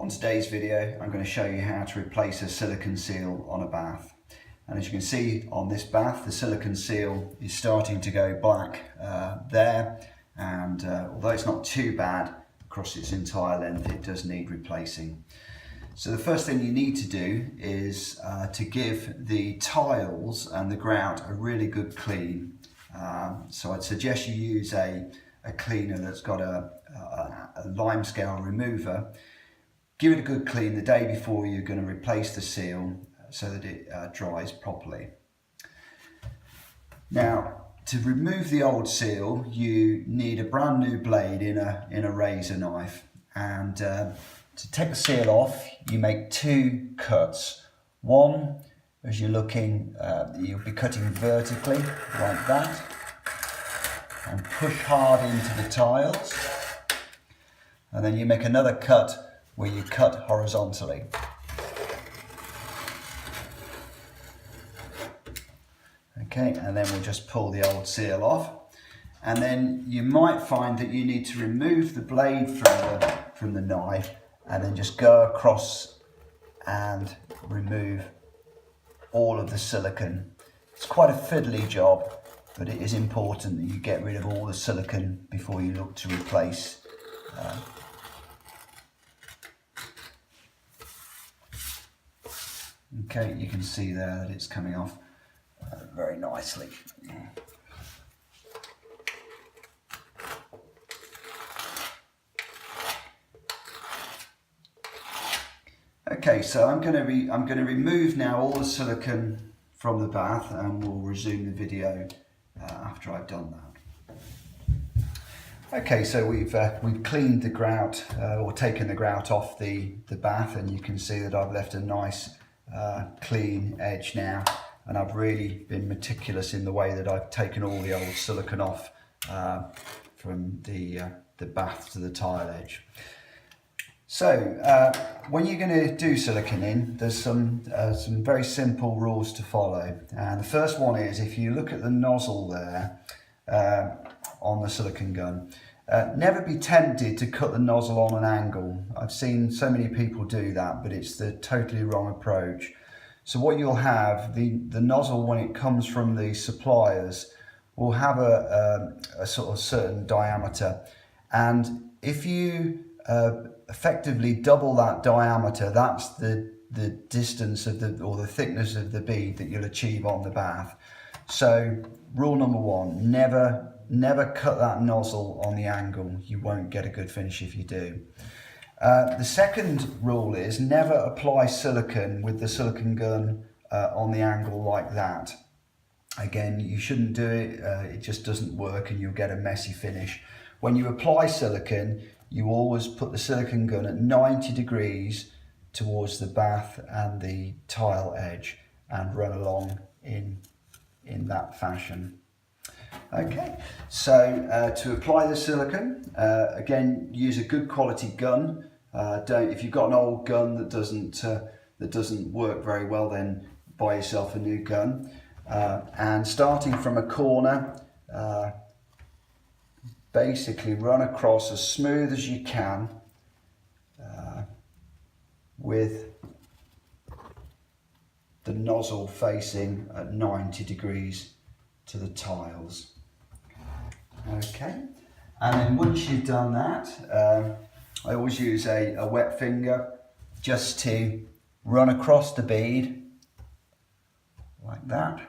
On today's video, I'm going to show you how to replace a silicone seal on a bath. And as you can see on this bath, the silicone seal is starting to go black there. And although it's not too bad across its entire length, it does need replacing. So the first thing you need to do is to give the tiles and the grout a really good clean. So I'd suggest you use a cleaner that's got a lime scale remover. Give it a good clean the day before you're going to replace the seal so that it dries properly. Now, to remove the old seal, you need a brand new blade in a razor knife. And to take the seal off, you make two cuts. One, as you're looking, you'll be cutting vertically like that and push hard into the tiles. And then you make another cut where you cut horizontally. Okay, and then we'll just pull the old seal off. And then you might find that you need to remove the blade from the knife and then just go across and remove all of the silicone. It's quite a fiddly job, but it is important that you get rid of all the silicone before you look to replace. Okay, you can see there that it's coming off very nicely. Okay, so I'm going to remove now all the silicone from the bath, and we'll resume the video after I've done that. Okay, so we've cleaned the grout or taken the grout off the bath, and you can see that I've left a nice clean edge now, and I've really been meticulous in the way that I've taken all the old silicone off from the bath to the tile edge. So when you're going to do silicone in, there's some very simple rules to follow, and the first one is, if you look at the nozzle there on the silicone gun, never be tempted to cut the nozzle on an angle. I've seen so many people do that, but it's the totally wrong approach. So what you'll have, the nozzle, when it comes from the suppliers, will have a sort of certain diameter, and if you effectively double that diameter, that's the distance of or the thickness of the bead that you'll achieve on the bath. So rule number one, never cut that nozzle on the angle. You won't get a good finish if you do. The second rule is never apply silicone with the silicone gun on the angle like that. Again, you shouldn't do it. It just doesn't work and you'll get a messy finish. When you apply silicone, you always put the silicone gun at 90 degrees towards the bath and the tile edge and run along in that fashion. Okay, so to apply the silicone, again, use a good quality gun. If you've got an old gun that doesn't work very well, then buy yourself a new gun. And starting from a corner, basically run across as smooth as you can with the nozzle facing at 90 degrees to the tiles. Okay, and then once you've done that, I always use a wet finger just to run across the bead like that.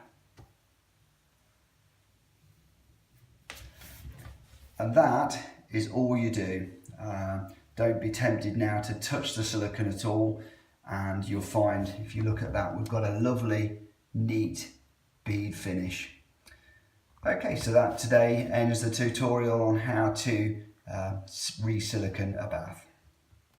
And that is all you do. Don't be tempted now to touch the silicone at all, and you'll find, if you look at that, we've got a lovely, neat bead finish. Okay, so that today ends the tutorial on how to re-silicone a bath.